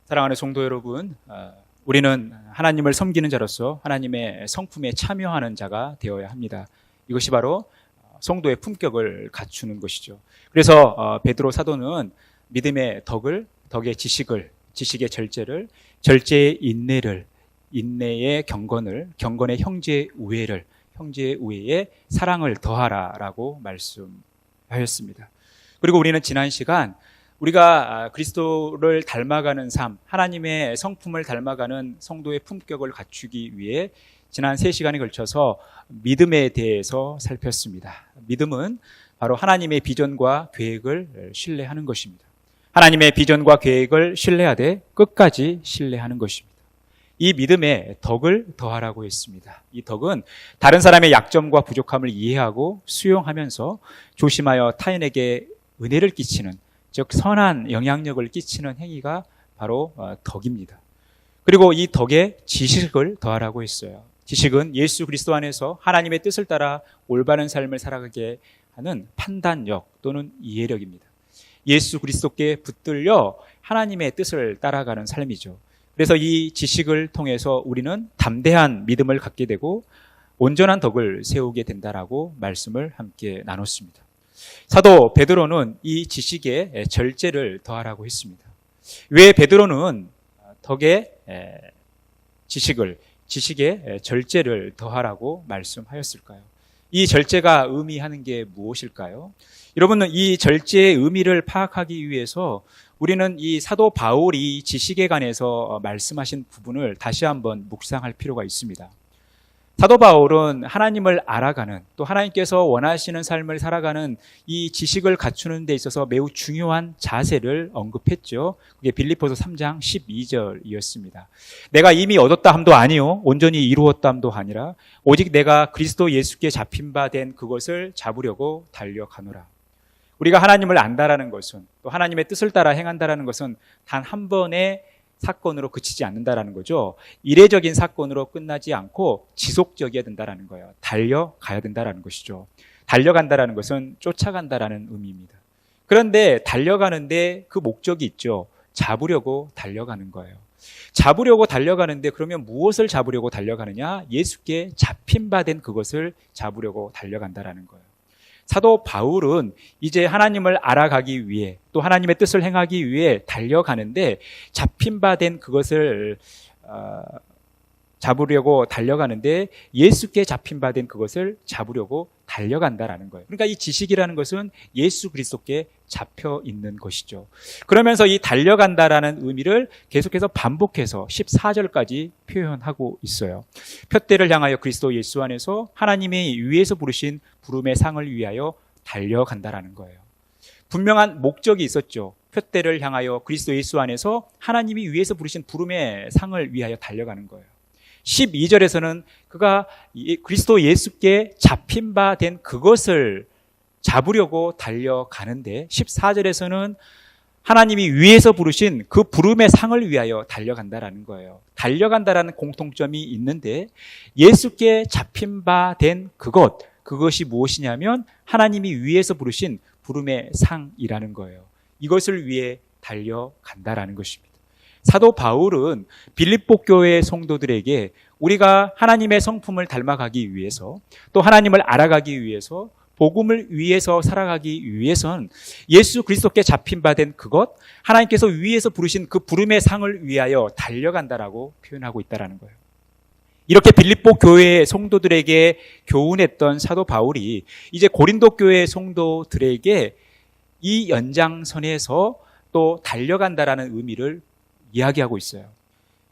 사랑하는 성도 여러분, 우리는 하나님을 섬기는 자로서 하나님의 성품에 참여하는 자가 되어야 합니다. 이것이 바로 성도의 품격을 갖추는 것이죠. 그래서 베드로 사도는 믿음의 덕의 지식을, 지식의 절제를, 절제의 인내를, 인내의 경건을, 경건의 형제의 우애를, 형제의 우애에 사랑을 더하라라고 말씀하였습니다. 그리고 우리는 지난 시간 우리가 그리스도를 닮아가는 삶, 하나님의 성품을 닮아가는 성도의 품격을 갖추기 위해 지난 3시간에 걸쳐서 믿음에 대해서 살폈습니다. 믿음은 바로 하나님의 비전과 계획을 신뢰하는 것입니다. 하나님의 비전과 계획을 신뢰하되 끝까지 신뢰하는 것입니다. 이 믿음에 덕을 더하라고 했습니다. 이 덕은 다른 사람의 약점과 부족함을 이해하고 수용하면서 조심하여 타인에게 은혜를 끼치는, 즉 선한 영향력을 끼치는 행위가 바로 덕입니다. 그리고 이 덕에 지식을 더하라고 했어요. 지식은 예수 그리스도 안에서 하나님의 뜻을 따라 올바른 삶을 살아가게 하는 판단력 또는 이해력입니다. 예수 그리스도께 붙들려 하나님의 뜻을 따라가는 삶이죠. 그래서 이 지식을 통해서 우리는 담대한 믿음을 갖게 되고 온전한 덕을 세우게 된다라고 말씀을 함께 나눴습니다. 사도 베드로는 이 지식에 절제를 더하라고 했습니다. 왜 베드로는 덕에 지식에 절제를 더하라고 말씀하였을까요? 이 절제가 의미하는 게 무엇일까요? 여러분은 이 절제의 의미를 파악하기 위해서 우리는 이 사도 바울이 지식에 관해서 말씀하신 부분을 다시 한번 묵상할 필요가 있습니다. 사도 바울은 하나님을 알아가는, 또 하나님께서 원하시는 삶을 살아가는 이 지식을 갖추는 데 있어서 매우 중요한 자세를 언급했죠. 그게 빌립보서 3장 12절이었습니다. 내가 이미 얻었다 함도 아니요 온전히 이루었다 함도 아니라 오직 내가 그리스도 예수께 잡힌 바 된 그것을 잡으려고 달려가노라. 우리가 하나님을 안다라는 것은, 또 하나님의 뜻을 따라 행한다라는 것은 단 한 번의 사건으로 그치지 않는다라는 거죠. 이례적인 사건으로 끝나지 않고 지속적이어야 된다라는 거예요. 달려가야 된다라는 것이죠. 달려간다라는 것은 쫓아간다라는 의미입니다. 그런데 달려가는데 그 목적이 있죠. 잡으려고 달려가는 거예요. 잡으려고 달려가는데 그러면 무엇을 잡으려고 달려가느냐? 예수께 잡힌 바 된 그것을 잡으려고 달려간다라는 거예요. 사도 바울은 이제 하나님을 알아가기 위해, 또 하나님의 뜻을 행하기 위해 달려가는데 잡힌 바 된 그것을 잡으려고 달려가는데 예수께 잡힌 바 된 그것을 잡으려고 달려간다라는 거예요. 그러니까 이 지식이라는 것은 예수 그리스도께 잡혀 있는 것이죠. 그러면서 이 달려간다라는 의미를 계속해서 반복해서 14절까지 표현하고 있어요. 푯대를 향하여 그리스도 예수 안에서 하나님의 위에서 부르신 부름의 상을 위하여 달려간다라는 거예요. 분명한 목적이 있었죠. 푯대를 향하여 그리스도 예수 안에서 하나님이 위에서 부르신 부름의 상을 위하여 달려가는 거예요. 12절에서는 그가 그리스도 예수께 잡힌 바 된 그것을 잡으려고 달려가는데 14절에서는 하나님이 위에서 부르신 그 부름의 상을 위하여 달려간다라는 거예요. 달려간다라는 공통점이 있는데 예수께 잡힌 바 된 그것이 무엇이냐면 하나님이 위에서 부르신 부름의 상이라는 거예요. 이것을 위해 달려간다라는 것입니다. 사도 바울은 빌립보 교회의 성도들에게 우리가 하나님의 성품을 닮아가기 위해서, 또 하나님을 알아가기 위해서, 복음을 위해서 살아가기 위해선 예수 그리스도께 잡힌 바 된 그것, 하나님께서 위에서 부르신 그 부름의 상을 위하여 달려간다라고 표현하고 있다는 거예요. 이렇게 빌립보 교회의 성도들에게 교훈했던 사도 바울이 이제 고린도 교회의 성도들에게 이 연장선에서 또 달려간다라는 의미를 이야기하고 있어요.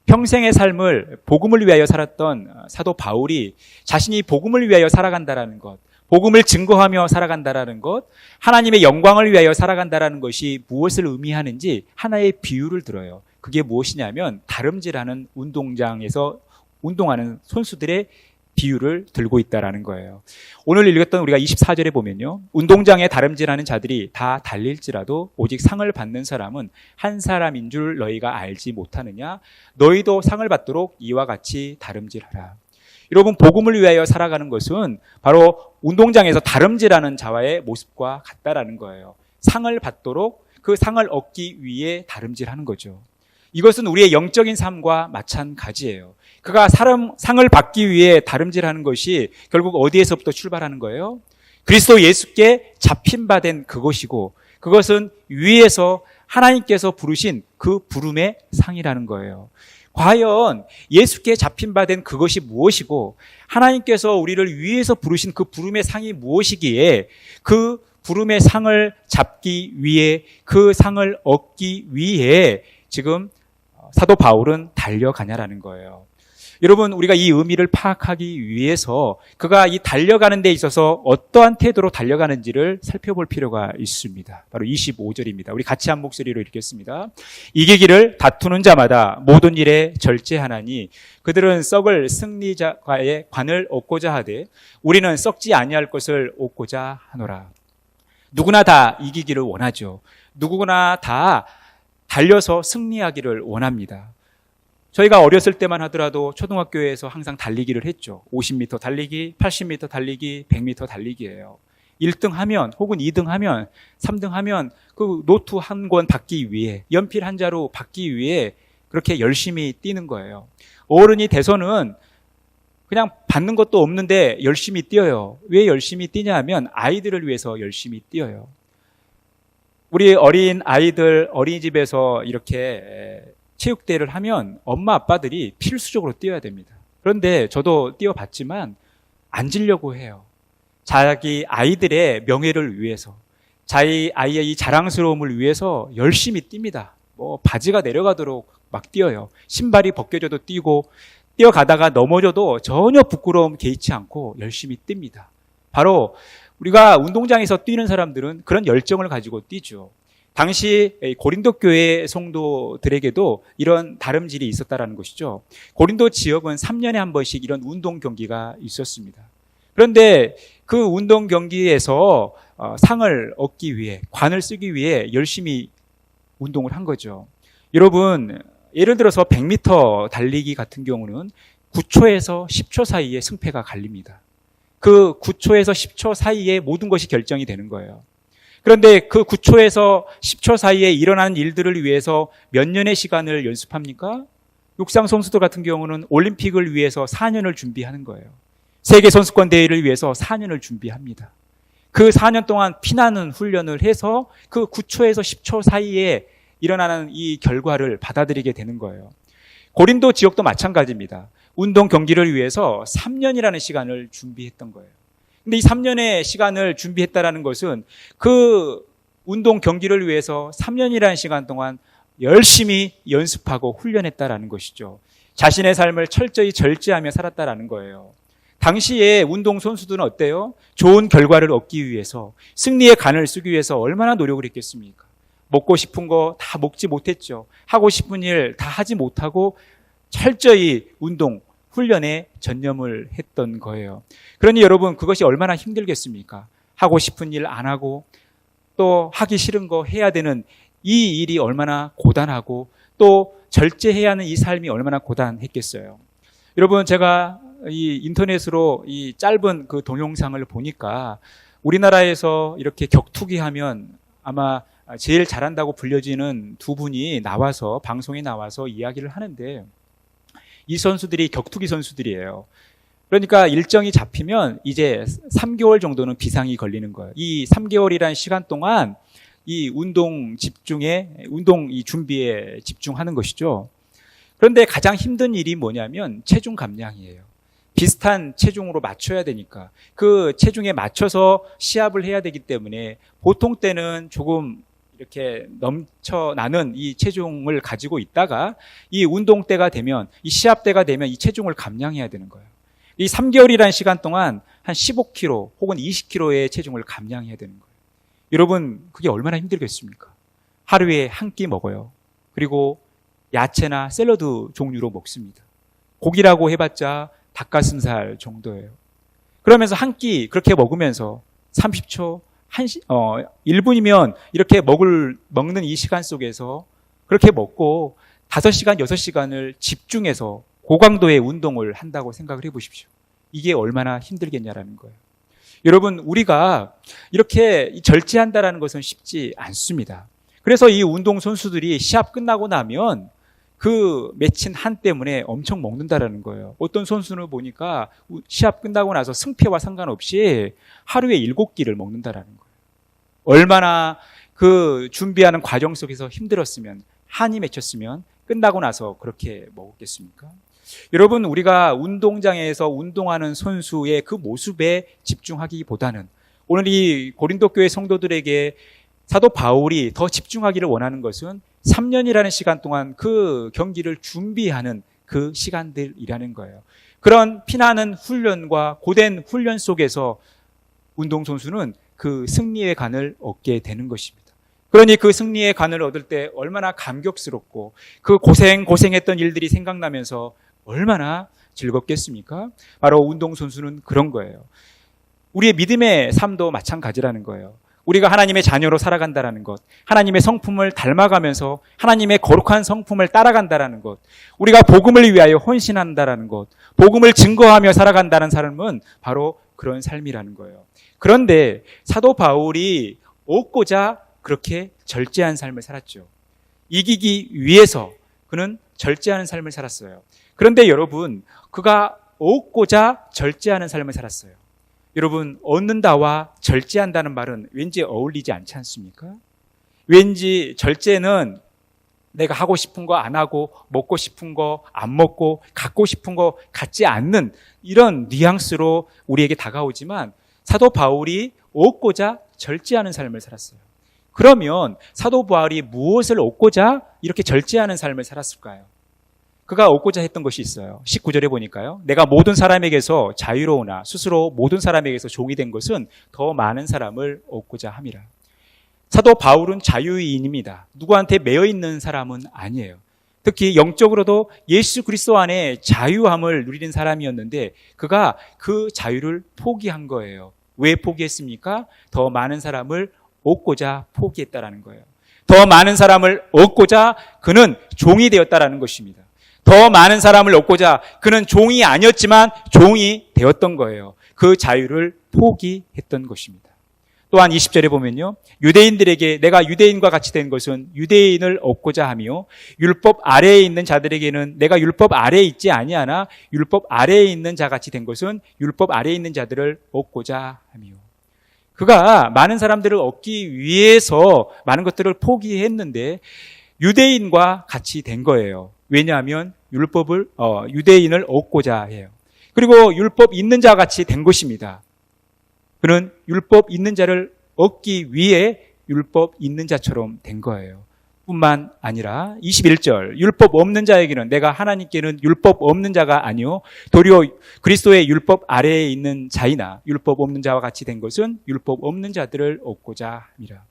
평생의 삶을 복음을 위하여 살았던 사도 바울이 자신이 복음을 위하여 살아간다라는 것, 복음을 증거하며 살아간다라는 것, 하나님의 영광을 위하여 살아간다라는 것이 무엇을 의미하는지 하나의 비유를 들어요. 그게 무엇이냐면 다름질하는 운동장에서 운동하는 선수들의 비유를 들고 있다라는 거예요. 오늘 읽었던 우리가 24절에 보면요, 운동장에 다름질하는 자들이 다 달릴지라도 오직 상을 받는 사람은 한 사람인 줄 너희가 알지 못하느냐? 너희도 상을 받도록 이와 같이 다름질하라. 여러분, 복음을 위하여 살아가는 것은 바로 운동장에서 다름질하는 자와의 모습과 같다라는 거예요. 상을 받도록 그 상을 얻기 위해 다름질하는 거죠. 이것은 우리의 영적인 삶과 마찬가지예요. 그가 상을 받기 위해 다름질하는 것이 결국 어디에서부터 출발하는 거예요? 그리스도 예수께 잡힌 바 된 그것이고, 그것은 위에서 하나님께서 부르신 그 부름의 상이라는 거예요. 과연 예수께 잡힌 바 된 그것이 무엇이고, 하나님께서 우리를 위에서 부르신 그 부름의 상이 무엇이기에 그 부름의 상을 잡기 위해, 그 상을 얻기 위해 지금 사도 바울은 달려가냐라는 거예요. 여러분, 우리가 이 의미를 파악하기 위해서 그가 이 달려가는 데 있어서 어떠한 태도로 달려가는지를 살펴볼 필요가 있습니다. 바로 25절입니다. 우리 같이 한 목소리로 읽겠습니다. 이기기를 다투는 자마다 모든 일에 절제하나니 그들은 썩을 승리자의 관을 얻고자 하되 우리는 썩지 아니할 것을 얻고자 하노라. 누구나 다 이기기를 원하죠. 누구나 다 달려서 승리하기를 원합니다. 저희가 어렸을 때만 하더라도 초등학교에서 항상 달리기를 했죠. 50m 달리기, 80m 달리기, 100m 달리기예요. 1등 하면 혹은 2등 하면 3등 하면 그 노트 한 권 받기 위해, 연필 한 자루 받기 위해 그렇게 열심히 뛰는 거예요. 어른이 돼서는 그냥 받는 것도 없는데 열심히 뛰어요. 왜 열심히 뛰냐 하면 아이들을 위해서 열심히 뛰어요. 우리 어린 아이들 어린이집에서 이렇게 체육대회를 하면 엄마 아빠들이 필수적으로 뛰어야 됩니다. 그런데 저도 뛰어봤지만 안 지려고 해요. 자기 아이들의 명예를 위해서, 자기 아이의 이 자랑스러움을 위해서 열심히 뜁니다. 바지가 내려가도록 막 뛰어요. 신발이 벗겨져도 뛰고, 뛰어가다가 넘어져도 전혀 부끄러움 개의치 않고 열심히 뜁니다. 바로 우리가 운동장에서 뛰는 사람들은 그런 열정을 가지고 뛰죠. 당시 고린도 교회 성도들에게도 이런 다름질이 있었다라는 것이죠. 고린도 지역은 3년에 한 번씩 이런 운동 경기가 있었습니다. 그런데 그 운동 경기에서 상을 얻기 위해, 관을 쓰기 위해 열심히 운동을 한 거죠. 여러분, 예를 들어서 100m 달리기 같은 경우는 9초에서 10초 사이에 승패가 갈립니다. 그 9초에서 10초 사이에 모든 것이 결정이 되는 거예요. 그런데 그 9초에서 10초 사이에 일어나는 일들을 위해서 몇 년의 시간을 연습합니까? 육상 선수들 같은 경우는 올림픽을 위해서 4년을 준비하는 거예요. 세계 선수권 대회를 위해서 4년을 준비합니다. 그 4년 동안 피나는 훈련을 해서 그 9초에서 10초 사이에 일어나는 이 결과를 받아들이게 되는 거예요. 고린도 지역도 마찬가지입니다. 운동 경기를 위해서 3년이라는 시간을 준비했던 거예요. 근데 이 3년의 시간을 준비했다라는 것은 그 운동 경기를 위해서 3년이라는 시간 동안 열심히 연습하고 훈련했다라는 것이죠. 자신의 삶을 철저히 절제하며 살았다라는 거예요. 당시에 운동 선수들은 어때요? 좋은 결과를 얻기 위해서, 승리의 간을 쓰기 위해서 얼마나 노력을 했겠습니까? 먹고 싶은 거 다 먹지 못했죠. 하고 싶은 일 다 하지 못하고 철저히 운동, 훈련에 전념을 했던 거예요. 그러니 여러분, 그것이 얼마나 힘들겠습니까? 하고 싶은 일 안 하고 또 하기 싫은 거 해야 되는 이 일이 얼마나 고단하고 또 절제해야 하는 이 삶이 얼마나 고단했겠어요. 여러분, 제가 이 인터넷으로 이 짧은 그 동영상을 보니까 우리나라에서 이렇게 격투기 하면 아마 제일 잘한다고 불려지는 두 분이 나와서, 방송에 나와서 이야기를 하는데, 이 선수들이 격투기 선수들이에요. 그러니까 일정이 잡히면 이제 3개월 정도는 비상이 걸리는 거예요. 이 3개월이라는 시간 동안 이 운동 이 준비에 집중하는 것이죠. 그런데 가장 힘든 일이 뭐냐면 체중 감량이에요. 비슷한 체중으로 맞춰야 되니까 그 체중에 맞춰서 시합을 해야 되기 때문에 보통 때는 조금 이렇게 넘쳐나는 이 체중을 가지고 있다가 이 운동 때가 되면, 이 시합 때가 되면 이 체중을 감량해야 되는 거예요. 이 3개월이라는 시간 동안 한 15kg 혹은 20kg의 체중을 감량해야 되는 거예요. 여러분, 그게 얼마나 힘들겠습니까? 하루에 한 끼 먹어요. 그리고 야채나 샐러드 종류로 먹습니다. 고기라고 해봤자 닭가슴살 정도예요. 그러면서 한 끼 그렇게 먹으면서 30초, 1분이면 이렇게 먹는 이 시간 속에서 그렇게 먹고 5시간, 6시간을 집중해서 고강도의 운동을 한다고 생각을 해보십시오. 이게 얼마나 힘들겠냐라는 거예요. 여러분, 우리가 이렇게 절제한다라는 것은 쉽지 않습니다. 그래서 이 운동 선수들이 시합 끝나고 나면 그 맺힌 한 때문에 엄청 먹는다라는 거예요. 어떤 선수는 보니까 시합 끝나고 나서 승패와 상관없이 하루에 7끼를 먹는다라는 거예요. 얼마나 그 준비하는 과정 속에서 힘들었으면, 한이 맺혔으면 끝나고 나서 그렇게 먹었겠습니까? 여러분, 우리가 운동장에서 운동하는 선수의 그 모습에 집중하기보다는 오늘 이 고린도 교회 성도들에게 사도 바울이 더 집중하기를 원하는 것은 3년이라는 시간 동안 그 경기를 준비하는 그 시간들이라는 거예요. 그런 피나는 훈련과 고된 훈련 속에서 운동선수는 그 승리의 간을 얻게 되는 것입니다. 그러니 그 승리의 간을 얻을 때 얼마나 감격스럽고 그 고생했던 일들이 생각나면서 얼마나 즐겁겠습니까? 바로 운동선수는 그런 거예요. 우리의 믿음의 삶도 마찬가지라는 거예요. 우리가 하나님의 자녀로 살아간다는 것, 하나님의 성품을 닮아가면서 하나님의 거룩한 성품을 따라간다는 것, 우리가 복음을 위하여 헌신한다는 것, 복음을 증거하며 살아간다는 삶은 바로 그런 삶이라는 거예요. 그런데 사도 바울이 얻고자 그렇게 절제한 삶을 살았죠. 이기기 위해서 그는 절제하는 삶을 살았어요. 그런데 여러분, 그가 얻고자 절제하는 삶을 살았어요. 여러분, 얻는다와 절제한다는 말은 왠지 어울리지 않지 않습니까? 왠지 절제는 내가 하고 싶은 거 안 하고, 먹고 싶은 거 안 먹고, 갖고 싶은 거 갖지 않는 이런 뉘앙스로 우리에게 다가오지만 사도 바울이 얻고자 절제하는 삶을 살았어요. 그러면 사도 바울이 무엇을 얻고자 이렇게 절제하는 삶을 살았을까요? 그가 얻고자 했던 것이 있어요. 19절에 보니까요. 내가 모든 사람에게서 자유로우나 스스로 모든 사람에게서 종이 된 것은 더 많은 사람을 얻고자 함이라. 사도 바울은 자유인입니다. 누구한테 매여 있는 사람은 아니에요. 특히 영적으로도 예수 그리스도 안에 자유함을 누리는 사람이었는데 그가 그 자유를 포기한 거예요. 왜 포기했습니까? 더 많은 사람을 얻고자 포기했다라는 거예요. 더 많은 사람을 얻고자 그는 종이 되었다라는 것입니다. 더 많은 사람을 얻고자 그는 종이 아니었지만 종이 되었던 거예요. 그 자유를 포기했던 것입니다. 또한 20절에 보면요. 유대인들에게 내가 유대인과 같이 된 것은 유대인을 얻고자 하며 율법 아래에 있는 자들에게는 내가 율법 아래에 있지 아니하나 율법 아래에 있는 자같이 된 것은 율법 아래에 있는 자들을 얻고자 하며. 그가 많은 사람들을 얻기 위해서 많은 것들을 포기했는데 유대인과 같이 된 거예요. 왜냐하면 유대인을 얻고자 해요. 그리고 율법 있는 자 같이 된 것입니다. 그는 율법 있는 자를 얻기 위해 율법 있는 자처럼 된 거예요. 뿐만 아니라 21절 율법 없는 자에게는 내가 하나님께는 율법 없는 자가 아니요 도리어 그리스도의 율법 아래에 있는 자이나 율법 없는 자와 같이 된 것은 율법 없는 자들을 얻고자 함이라.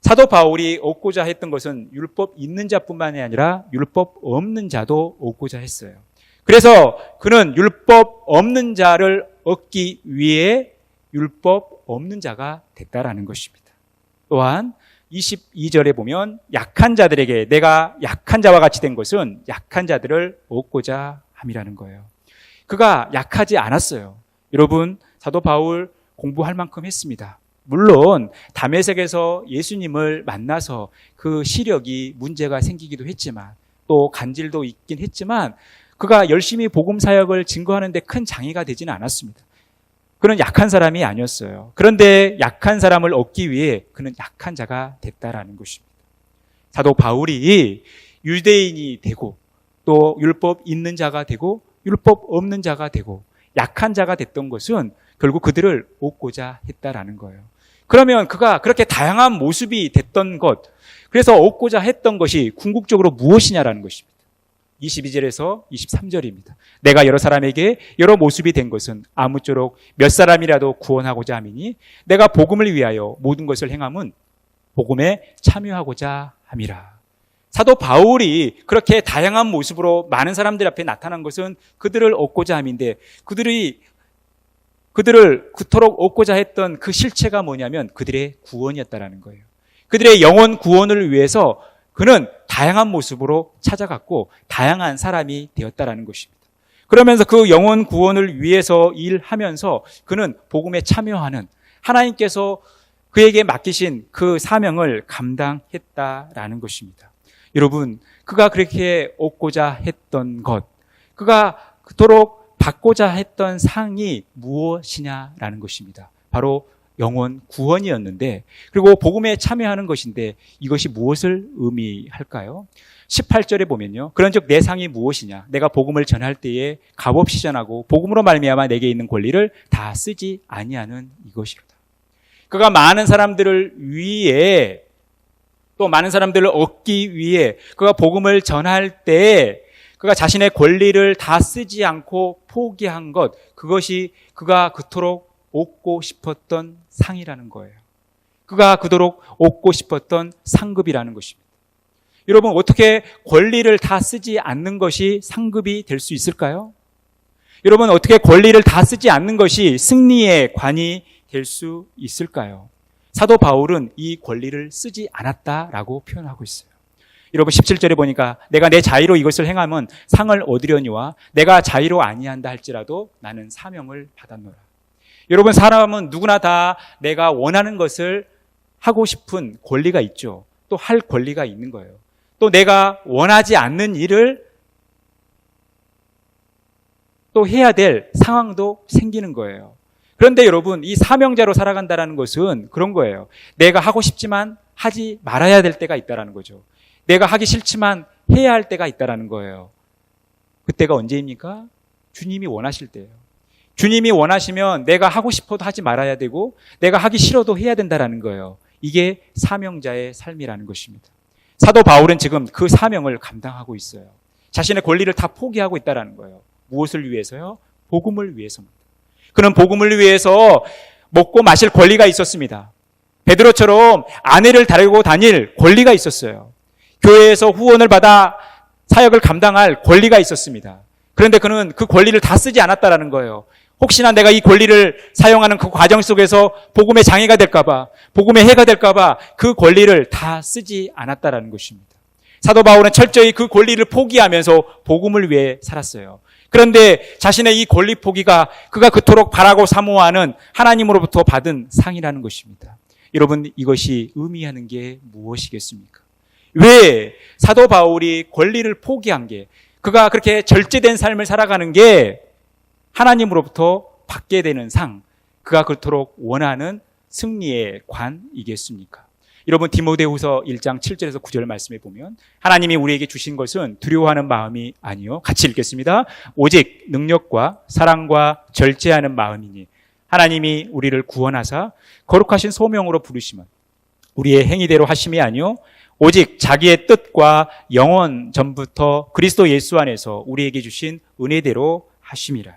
사도 바울이 얻고자 했던 것은 율법 있는 자뿐만이 아니라 율법 없는 자도 얻고자 했어요. 그래서 그는 율법 없는 자를 얻기 위해 율법 없는 자가 됐다라는 것입니다. 또한 22절에 보면 약한 자들에게 내가 약한 자와 같이 된 것은 약한 자들을 얻고자 함이라는 거예요. 그가 약하지 않았어요. 여러분, 사도 바울 공부할 만큼 했습니다. 물론 다메섹에서 예수님을 만나서 그 시력이 문제가 생기기도 했지만 또 간질도 있긴 했지만 그가 열심히 복음 사역을 증거하는 데 큰 장애가 되지는 않았습니다. 그는 약한 사람이 아니었어요. 그런데 약한 사람을 얻기 위해 그는 약한 자가 됐다라는 것입니다. 사도 바울이 유대인이 되고 또 율법 있는 자가 되고 율법 없는 자가 되고 약한 자가 됐던 것은 결국 그들을 얻고자 했다라는 거예요. 그러면 그가 그렇게 다양한 모습이 됐던 것, 그래서 얻고자 했던 것이 궁극적으로 무엇이냐라는 것입니다. 22절에서 23절입니다. 내가 여러 사람에게 여러 모습이 된 것은 아무쪼록 몇 사람이라도 구원하고자 함이니 내가 복음을 위하여 모든 것을 행함은 복음에 참여하고자 함이라. 사도 바울이 그렇게 다양한 모습으로 많은 사람들 앞에 나타난 것은 그들을 얻고자 함인데 그들을 그토록 얻고자 했던 그 실체가 뭐냐면 그들의 구원이었다라는 거예요. 그들의 영혼 구원을 위해서 그는 다양한 모습으로 찾아갔고 다양한 사람이 되었다라는 것입니다. 그러면서 그 영혼 구원을 위해서 일하면서 그는 복음에 참여하는 하나님께서 그에게 맡기신 그 사명을 감당했다라는 것입니다. 여러분, 그가 그렇게 얻고자 했던 것, 그가 그토록 받고자 했던 상이 무엇이냐라는 것입니다. 바로 영혼 구원이었는데, 그리고 복음에 참여하는 것인데 이것이 무엇을 의미할까요? 18절에 보면요. 그런즉 내 상이 무엇이냐? 내가 복음을 전할 때에 값없이 전하고 복음으로 말미암아 내게 있는 권리를 다 쓰지 아니하는 이것이로다. 그가 많은 사람들을 위해, 또 많은 사람들을 얻기 위해 그가 복음을 전할 때에 그가 자신의 권리를 다 쓰지 않고 포기한 것, 그것이 그가 그토록 얻고 싶었던 상이라는 거예요. 그가 그토록 얻고 싶었던 상급이라는 것입니다. 여러분, 어떻게 권리를 다 쓰지 않는 것이 상급이 될 수 있을까요? 여러분, 어떻게 권리를 다 쓰지 않는 것이 승리의 관이 될 수 있을까요? 사도 바울은 이 권리를 쓰지 않았다라고 표현하고 있어요. 여러분, 17절에 보니까 내가 내 자의로 이것을 행하면 상을 얻으려니와 내가 자의로 아니한다 할지라도 나는 사명을 받았노라. 여러분, 사람은 누구나 다 내가 원하는 것을 하고 싶은 권리가 있죠. 또 할 권리가 있는 거예요. 또 내가 원하지 않는 일을 또 해야 될 상황도 생기는 거예요. 그런데 여러분, 이 사명자로 살아간다는 것은 그런 거예요. 내가 하고 싶지만 하지 말아야 될 때가 있다는 거죠. 내가 하기 싫지만 해야 할 때가 있다는 거예요. 그때가 언제입니까? 주님이 원하실 때예요. 주님이 원하시면 내가 하고 싶어도 하지 말아야 되고 내가 하기 싫어도 해야 된다는 거예요. 이게 사명자의 삶이라는 것입니다. 사도 바울은 지금 그 사명을 감당하고 있어요. 자신의 권리를 다 포기하고 있다는 거예요. 무엇을 위해서요? 복음을 위해서입니다. 그는 복음을 위해서 먹고 마실 권리가 있었습니다. 베드로처럼 아내를 데리고 다닐 권리가 있었어요. 교회에서 후원을 받아 사역을 감당할 권리가 있었습니다. 그런데 그는 그 권리를 다 쓰지 않았다는 거예요. 혹시나 내가 이 권리를 사용하는 그 과정 속에서 복음의 장애가 될까봐, 복음의 해가 될까봐 그 권리를 다 쓰지 않았다는 것입니다. 사도 바울은 철저히 그 권리를 포기하면서 복음을 위해 살았어요. 그런데 자신의 이 권리 포기가 그가 그토록 바라고 사모하는 하나님으로부터 받은 상이라는 것입니다. 여러분, 이것이 의미하는 게 무엇이겠습니까? 왜 사도 바울이 권리를 포기한 게, 그가 그렇게 절제된 삶을 살아가는 게 하나님으로부터 받게 되는 상, 그가 그토록 원하는 승리의 관이겠습니까? 여러분, 디모데후서 1장 7절에서 9절 말씀에 보면 하나님이 우리에게 주신 것은 두려워하는 마음이 아니요, 같이 읽겠습니다. 오직 능력과 사랑과 절제하는 마음이니 하나님이 우리를 구원하사 거룩하신 소명으로 부르시면 우리의 행위대로 하심이 아니요 오직 자기의 뜻과 영원 전부터 그리스도 예수 안에서 우리에게 주신 은혜대로 하심이라.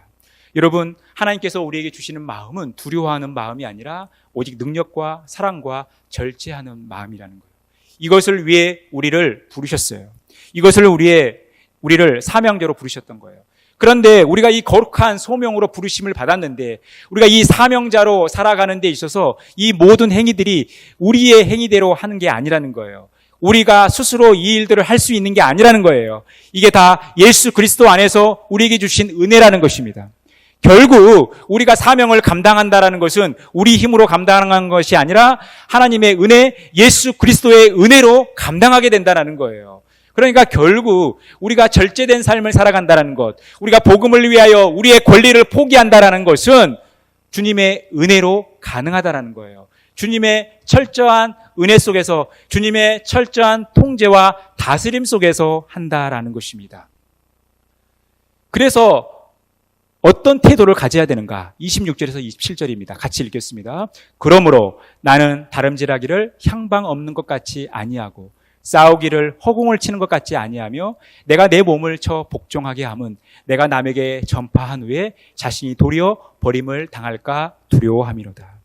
여러분, 하나님께서 우리에게 주시는 마음은 두려워하는 마음이 아니라 오직 능력과 사랑과 절제하는 마음이라는 거예요. 이것을 위해 우리를 부르셨어요. 이것을 우리를 사명자로 부르셨던 거예요. 그런데 우리가 이 거룩한 소명으로 부르심을 받았는데 우리가 이 사명자로 살아가는 데 있어서 이 모든 행위들이 우리의 행위대로 하는 게 아니라는 거예요. 우리가 스스로 이 일들을 할 수 있는 게 아니라는 거예요. 이게 다 예수 그리스도 안에서 우리에게 주신 은혜라는 것입니다. 결국 우리가 사명을 감당한다는 것은 우리 힘으로 감당한 것이 아니라 하나님의 은혜, 예수 그리스도의 은혜로 감당하게 된다는 거예요. 그러니까 결국 우리가 절제된 삶을 살아간다는 것, 우리가 복음을 위하여 우리의 권리를 포기한다는 것은 주님의 은혜로 가능하다는 거예요. 주님의 철저한 은혜 속에서, 주님의 철저한 통제와 다스림 속에서 한다라는 것입니다. 그래서 어떤 태도를 가져야 되는가? 26절에서 27절입니다. 같이 읽겠습니다. 그러므로 나는 다름질하기를 향방 없는 것 같이 아니하고 싸우기를 허공을 치는 것 같지 아니하며 내가 내 몸을 쳐 복종하게 함은 내가 남에게 전파한 후에 자신이 도리어 버림을 당할까 두려워함이로다.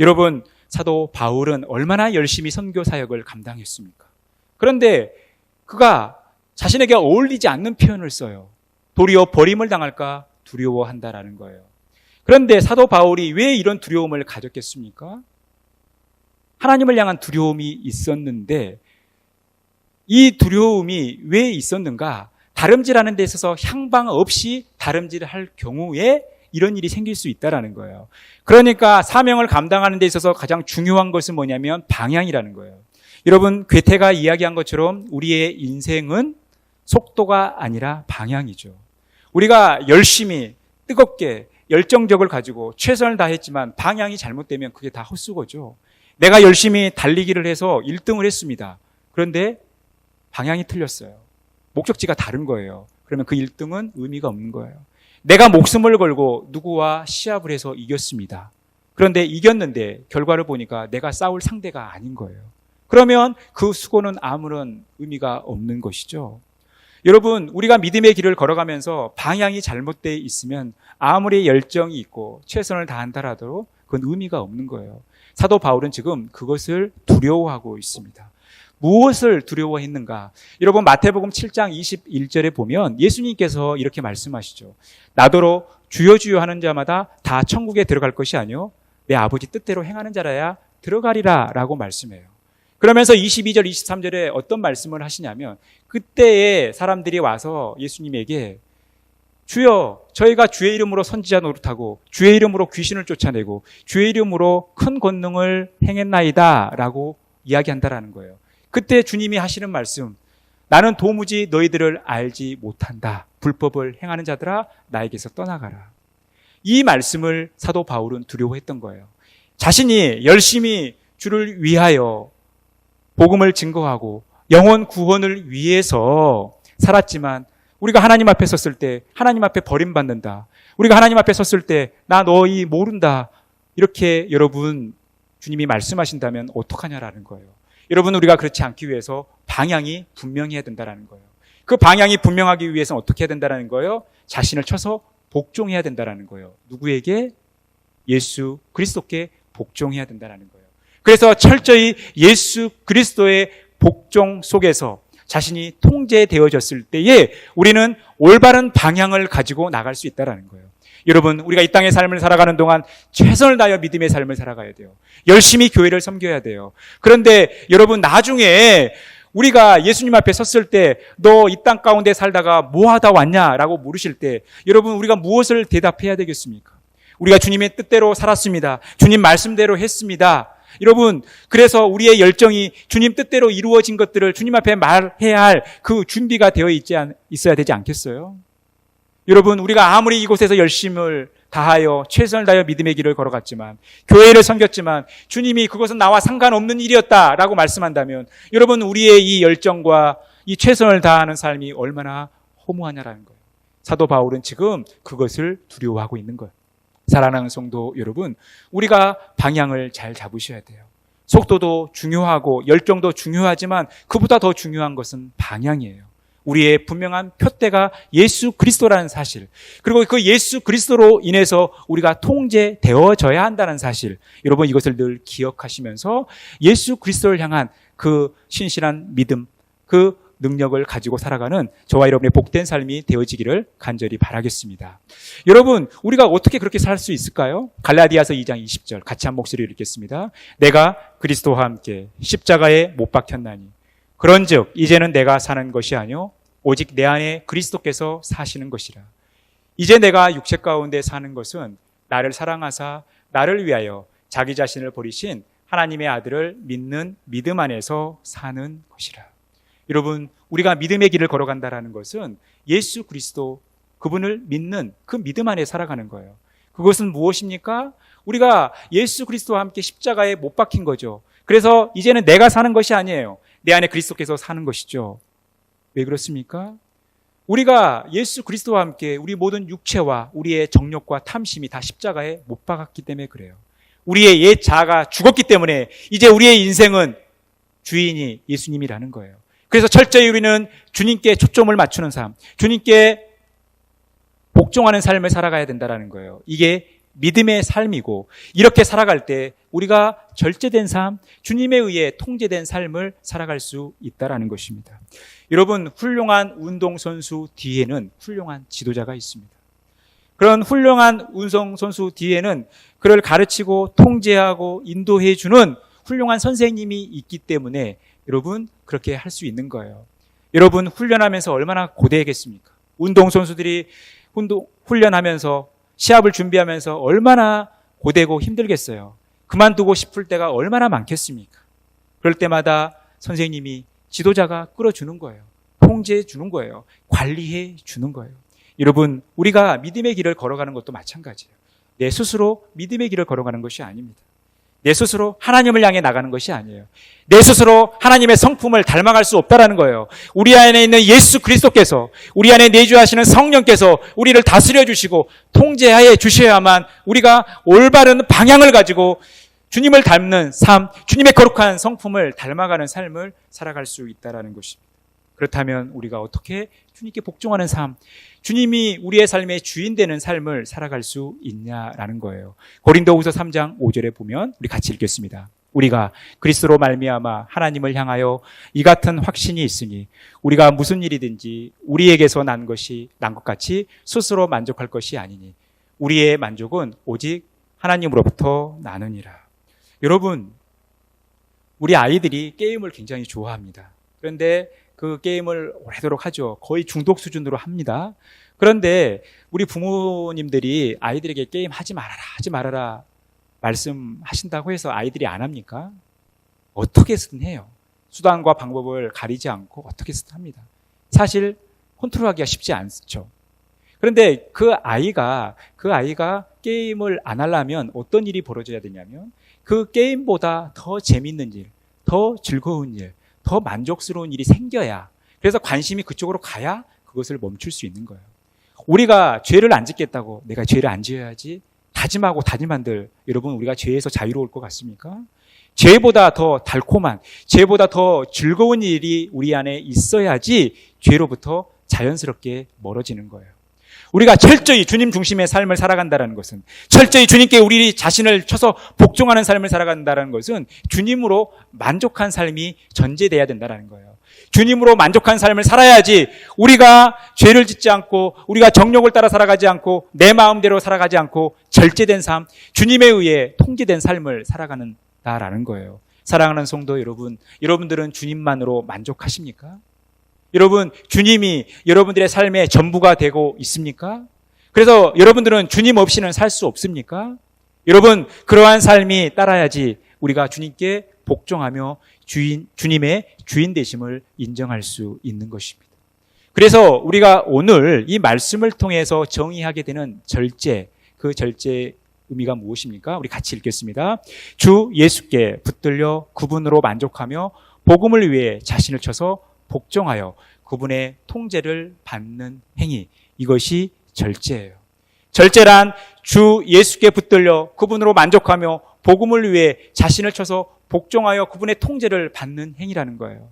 여러분, 사도 바울은 얼마나 열심히 선교 사역을 감당했습니까? 그런데 그가 자신에게 어울리지 않는 표현을 써요. 도리어 버림을 당할까 두려워한다라는 거예요. 그런데 사도 바울이 왜 이런 두려움을 가졌겠습니까? 하나님을 향한 두려움이 있었는데 이 두려움이 왜 있었는가? 다름질하는 데 있어서 향방 없이 다름질할 경우에 이런 일이 생길 수 있다는 거예요. 그러니까 사명을 감당하는 데 있어서 가장 중요한 것은 뭐냐면 방향이라는 거예요. 여러분, 괴테가 이야기한 것처럼 우리의 인생은 속도가 아니라 방향이죠. 우리가 열심히 뜨겁게 열정적을 가지고 최선을 다했지만 방향이 잘못되면 그게 다 헛수고죠. 내가 열심히 달리기를 해서 1등을 했습니다. 그런데 방향이 틀렸어요. 목적지가 다른 거예요. 그러면 그 1등은 의미가 없는 거예요. 내가 목숨을 걸고 누구와 시합을 해서 이겼습니다. 그런데 이겼는데 결과를 보니까 내가 싸울 상대가 아닌 거예요. 그러면 그 수고는 아무런 의미가 없는 것이죠. 여러분, 우리가 믿음의 길을 걸어가면서 방향이 잘못되어 있으면 아무리 열정이 있고 최선을 다한다라도 그건 의미가 없는 거예요. 사도 바울은 지금 그것을 두려워하고 있습니다. 무엇을 두려워했는가? 여러분, 마태복음 7장 21절에 보면 예수님께서 이렇게 말씀하시죠. 나더러 주여 주여 하는 자마다 다 천국에 들어갈 것이 아니요 내 아버지 뜻대로 행하는 자라야 들어가리라 라고 말씀해요. 그러면서 22절 23절에 어떤 말씀을 하시냐면 그때에 사람들이 와서 예수님에게 주여, 저희가 주의 이름으로 선지자 노릇하고 주의 이름으로 귀신을 쫓아내고 주의 이름으로 큰 권능을 행했나이다 라고 이야기한다라는 거예요. 그때 주님이 하시는 말씀, 나는 도무지 너희들을 알지 못한다. 불법을 행하는 자들아 나에게서 떠나가라. 이 말씀을 사도 바울은 두려워했던 거예요. 자신이 열심히 주를 위하여 복음을 증거하고 영혼 구원을 위해서 살았지만 우리가 하나님 앞에 섰을 때 하나님 앞에 버림받는다. 우리가 하나님 앞에 섰을 때 나 너희 모른다. 이렇게 여러분 주님이 말씀하신다면 어떡하냐라는 거예요. 여러분, 우리가 그렇지 않기 위해서 방향이 분명해야 된다는 거예요. 그 방향이 분명하기 위해서는 어떻게 해야 된다는 거예요? 자신을 쳐서 복종해야 된다는 거예요. 누구에게? 예수 그리스도께 복종해야 된다는 거예요. 그래서 철저히 예수 그리스도의 복종 속에서 자신이 통제되어졌을 때에 우리는 올바른 방향을 가지고 나갈 수 있다는 거예요. 여러분, 우리가 이 땅의 삶을 살아가는 동안 최선을 다하여 믿음의 삶을 살아가야 돼요. 열심히 교회를 섬겨야 돼요. 그런데 여러분, 나중에 우리가 예수님 앞에 섰을 때 너 이 땅 가운데 살다가 뭐 하다 왔냐라고 물으실 때 여러분, 우리가 무엇을 대답해야 되겠습니까? 우리가 주님의 뜻대로 살았습니다. 주님 말씀대로 했습니다. 여러분, 그래서 우리의 열정이 주님 뜻대로 이루어진 것들을 주님 앞에 말해야 할 그 준비가 되어 있어야 되지 않겠어요? 여러분, 우리가 아무리 이곳에서 열심을 다하여 최선을 다하여 믿음의 길을 걸어갔지만 교회를 섬겼지만 주님이 그것은 나와 상관없는 일이었다라고 말씀한다면 여러분, 우리의 이 열정과 이 최선을 다하는 삶이 얼마나 허무하냐라는 거예요. 사도 바울은 지금 그것을 두려워하고 있는 거예요. 사랑하는 성도 여러분, 우리가 방향을 잘 잡으셔야 돼요. 속도도 중요하고 열정도 중요하지만 그보다 더 중요한 것은 방향이에요. 우리의 분명한 표대가 예수 그리스도라는 사실, 그리고 그 예수 그리스도로 인해서 우리가 통제되어져야 한다는 사실, 여러분 이것을 늘 기억하시면서 예수 그리스도를 향한 그 신실한 믿음, 그 능력을 가지고 살아가는 저와 여러분의 복된 삶이 되어지기를 간절히 바라겠습니다. 여러분, 우리가 어떻게 그렇게 살 수 있을까요? 갈라디아서 2장 20절 같이 한 목소리로 읽겠습니다. 내가 그리스도와 함께 십자가에 못 박혔나니 그런즉 이제는 내가 사는 것이 아니요 오직 내 안에 그리스도께서 사시는 것이라. 이제 내가 육체 가운데 사는 것은 나를 사랑하사 나를 위하여 자기 자신을 버리신 하나님의 아들을 믿는 믿음 안에서 사는 것이라. 여러분, 우리가 믿음의 길을 걸어간다는 것은 예수 그리스도 그분을 믿는 그 믿음 안에 살아가는 거예요. 그것은 무엇입니까? 우리가 예수 그리스도와 함께 십자가에 못 박힌 거죠. 그래서 이제는 내가 사는 것이 아니에요. 내 안에 그리스도께서 사는 것이죠. 왜 그렇습니까? 우리가 예수 그리스도와 함께 우리 모든 육체와 우리의 정욕과 탐심이 다 십자가에 못 박았기 때문에 그래요. 우리의 옛 자아가 죽었기 때문에 이제 우리의 인생은 주인이 예수님이라는 거예요. 그래서 철저히 우리는 주님께 초점을 맞추는 삶, 주님께 복종하는 삶을 살아가야 된다는 거예요. 이게 믿음의 삶이고, 이렇게 살아갈 때 우리가 절제된 삶, 주님에 의해 통제된 삶을 살아갈 수 있다는 것입니다. 여러분, 훌륭한 운동선수 뒤에는 훌륭한 지도자가 있습니다. 그런 훌륭한 운동선수 뒤에는 그를 가르치고 통제하고 인도해주는 훌륭한 선생님이 있기 때문에 여러분, 그렇게 할 수 있는 거예요. 여러분, 훈련하면서 얼마나 고되겠습니까? 운동선수들이 훈련하면서 시합을 준비하면서 얼마나 고되고 힘들겠어요. 그만두고 싶을 때가 얼마나 많겠습니까? 그럴 때마다 선생님이, 지도자가 끌어주는 거예요. 통제해 주는 거예요. 관리해 주는 거예요. 여러분, 우리가 믿음의 길을 걸어가는 것도 마찬가지예요. 내 스스로 믿음의 길을 걸어가는 것이 아닙니다. 내 스스로 하나님을 향해 나가는 것이 아니에요. 내 스스로 하나님의 성품을 닮아갈 수 없다라는 거예요. 우리 안에 있는 예수 그리스도께서, 우리 안에 내주하시는 성령께서 우리를 다스려 주시고 통제하여 주셔야만 우리가 올바른 방향을 가지고 주님을 닮는 삶, 주님의 거룩한 성품을 닮아가는 삶을 살아갈 수 있다라는 것입니다. 그렇다면 우리가 어떻게 주님께 복종하는 삶, 주님이 우리의 삶의 주인 되는 삶을 살아갈 수 있냐라는 거예요. 고린도후서 3장 5절에 보면 우리 같이 읽겠습니다. 우리가 그리스도로 말미암아 하나님을 향하여 이 같은 확신이 있으니 우리가 무슨 일이든지 우리에게서 난 것 같이 스스로 만족할 것이 아니니 우리의 만족은 오직 하나님으로부터 나느니라. 여러분, 우리 아이들이 게임을 굉장히 좋아합니다. 그런데 그 게임을 오래도록 하죠. 거의 중독 수준으로 합니다. 그런데 우리 부모님들이 아이들에게 게임 하지 말아라 말씀하신다고 해서 아이들이 안 합니까? 어떻게든 해요. 수단과 방법을 가리지 않고 어떻게든 합니다. 사실 컨트롤하기가 쉽지 않죠. 그런데 그 아이가 게임을 안 하려면 어떤 일이 벌어져야 되냐면 그 게임보다 더 재밌는 일, 더 즐거운 일, 더 만족스러운 일이 생겨야, 그래서 관심이 그쪽으로 가야 그것을 멈출 수 있는 거예요. 우리가 죄를 안 짓겠다고 내가 죄를 안 지어야지 다짐하고 다짐한들, 여러분 우리가 죄에서 자유로울 것 같습니까? 죄보다 더 달콤한, 죄보다 더 즐거운 일이 우리 안에 있어야지 죄로부터 자연스럽게 멀어지는 거예요. 우리가 철저히 주님 중심의 삶을 살아간다는 것은, 철저히 주님께 우리 자신을 쳐서 복종하는 삶을 살아간다는 것은 주님으로 만족한 삶이 전제돼야 된다는 거예요. 주님으로 만족한 삶을 살아야지 우리가 죄를 짓지 않고, 우리가 정욕을 따라 살아가지 않고, 내 마음대로 살아가지 않고 절제된 삶, 주님에 의해 통제된 삶을 살아가는다라는 거예요. 사랑하는 성도 여러분, 여러분들은 주님만으로 만족하십니까? 여러분, 주님이 여러분들의 삶의 전부가 되고 있습니까? 그래서 여러분들은 주님 없이는 살 수 없습니까? 여러분, 그러한 삶이 따라야지 우리가 주님께 복종하며 주님의 주인 되심을 인정할 수 있는 것입니다. 그래서 우리가 오늘 이 말씀을 통해서 정의하게 되는 절제, 그 절제의 의미가 무엇입니까? 우리 같이 읽겠습니다. 주 예수께 붙들려 그분으로 만족하며 복음을 위해 자신을 쳐서 복종하여 그분의 통제를 받는 행위, 이것이 절제예요. 절제란 주 예수께 붙들려 그분으로 만족하며 복음을 위해 자신을 쳐서 복종하여 그분의 통제를 받는 행위라는 거예요.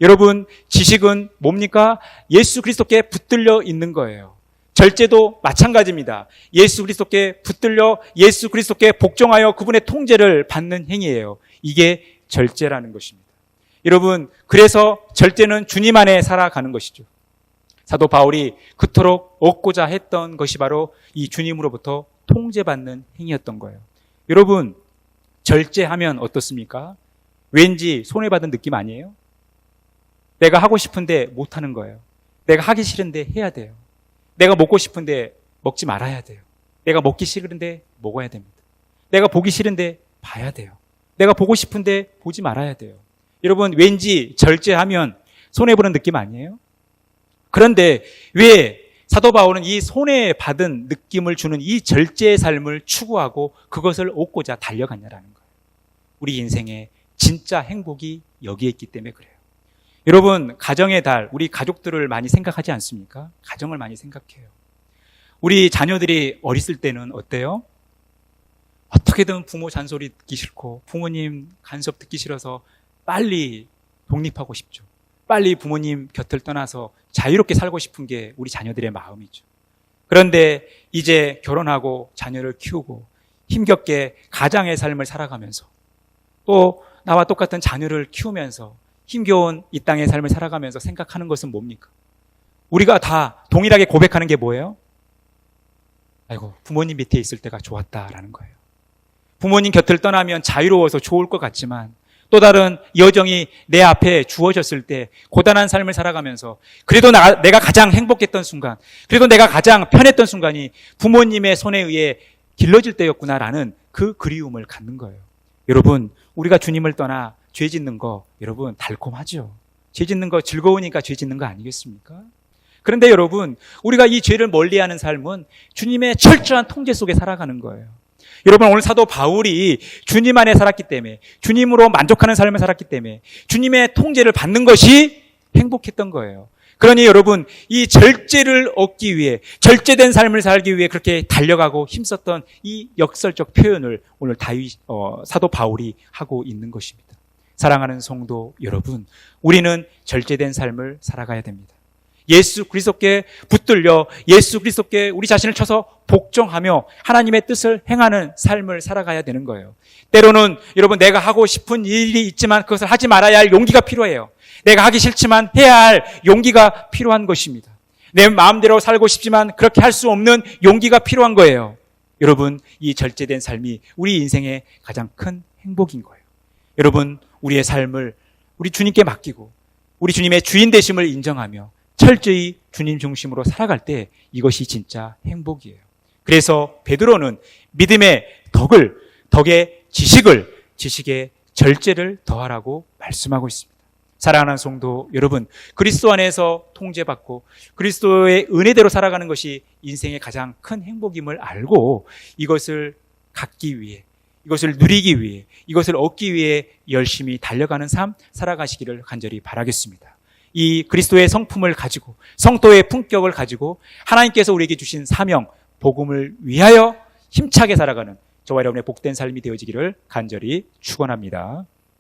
여러분, 지식은 뭡니까? 예수 그리스도께 붙들려 있는 거예요. 절제도 마찬가지입니다. 예수 그리스도께 붙들려 예수 그리스도께 복종하여 그분의 통제를 받는 행위예요. 이게 절제라는 것입니다. 여러분, 그래서 절제는 주님 안에 살아가는 것이죠. 사도 바울이 그토록 얻고자 했던 것이 바로 이 주님으로부터 통제받는 행위였던 거예요. 여러분, 절제하면 어떻습니까? 왠지 손해받은 느낌 아니에요? 내가 하고 싶은데 못하는 거예요. 내가 하기 싫은데 해야 돼요. 내가 먹고 싶은데 먹지 말아야 돼요. 내가 먹기 싫은데 먹어야 됩니다. 내가 보기 싫은데 봐야 돼요. 내가 보고 싶은데 보지 말아야 돼요. 여러분, 왠지 절제하면 손해보는 느낌 아니에요? 그런데 왜 사도 바울은 이 손해받은 느낌을 주는 이 절제의 삶을 추구하고 그것을 얻고자 달려갔냐라는 거예요. 우리 인생의 진짜 행복이 여기에 있기 때문에 그래요. 여러분, 가정의 달, 우리 가족들을 많이 생각하지 않습니까? 가정을 많이 생각해요. 우리 자녀들이 어렸을 때는 어때요? 어떻게든 부모 잔소리 듣기 싫고 부모님 간섭 듣기 싫어서 빨리 독립하고 싶죠. 빨리 부모님 곁을 떠나서 자유롭게 살고 싶은 게 우리 자녀들의 마음이죠. 그런데 이제 결혼하고 자녀를 키우고 힘겹게 가장의 삶을 살아가면서 또 나와 똑같은 자녀를 키우면서 힘겨운 이 땅의 삶을 살아가면서 생각하는 것은 뭡니까? 우리가 다 동일하게 고백하는 게 뭐예요? 아이고, 부모님 밑에 있을 때가 좋았다라는 거예요. 부모님 곁을 떠나면 자유로워서 좋을 것 같지만 또 다른 여정이 내 앞에 주어졌을 때 고단한 삶을 살아가면서 그래도 내가 가장 행복했던 순간, 그래도 내가 가장 편했던 순간이 부모님의 손에 의해 길러질 때였구나라는 그 그리움을 갖는 거예요. 여러분, 우리가 주님을 떠나 죄 짓는 거 여러분 달콤하죠. 죄 짓는 거 즐거우니까 죄 짓는 거 아니겠습니까? 그런데 여러분, 우리가 이 죄를 멀리하는 삶은 주님의 철저한 통제 속에 살아가는 거예요. 여러분, 오늘 사도 바울이 주님 안에 살았기 때문에, 주님으로 만족하는 삶을 살았기 때문에 주님의 통제를 받는 것이 행복했던 거예요. 그러니 여러분, 이 절제를 얻기 위해, 절제된 삶을 살기 위해 그렇게 달려가고 힘썼던 이 역설적 표현을 오늘 사도 바울이 하고 있는 것입니다. 사랑하는 성도 여러분, 우리는 절제된 삶을 살아가야 됩니다. 예수 그리스도께 붙들려 예수 그리스도께 우리 자신을 쳐서 복종하며 하나님의 뜻을 행하는 삶을 살아가야 되는 거예요. 때로는 여러분, 내가 하고 싶은 일이 있지만 그것을 하지 말아야 할 용기가 필요해요. 내가 하기 싫지만 해야 할 용기가 필요한 것입니다. 내 마음대로 살고 싶지만 그렇게 할 수 없는 용기가 필요한 거예요. 여러분, 이 절제된 삶이 우리 인생의 가장 큰 행복인 거예요. 여러분, 우리의 삶을 우리 주님께 맡기고 우리 주님의 주인 되심을 인정하며 철저히 주님 중심으로 살아갈 때 이것이 진짜 행복이에요. 그래서 베드로는 믿음의 덕의 지식의 절제를 더하라고 말씀하고 있습니다. 사랑하는 성도 여러분, 그리스도 안에서 통제받고 그리스도의 은혜대로 살아가는 것이 인생의 가장 큰 행복임을 알고 이것을 갖기 위해, 이것을 누리기 위해, 이것을 얻기 위해 열심히 달려가는 삶 살아가시기를 간절히 바라겠습니다. 이 그리스도의 성품을 가지고, 성도의 품격을 가지고 하나님께서 우리에게 주신 사명, 복음을 위하여 힘차게 살아가는 저와 여러분의 복된 삶이 되어지기를 간절히 축원합니다.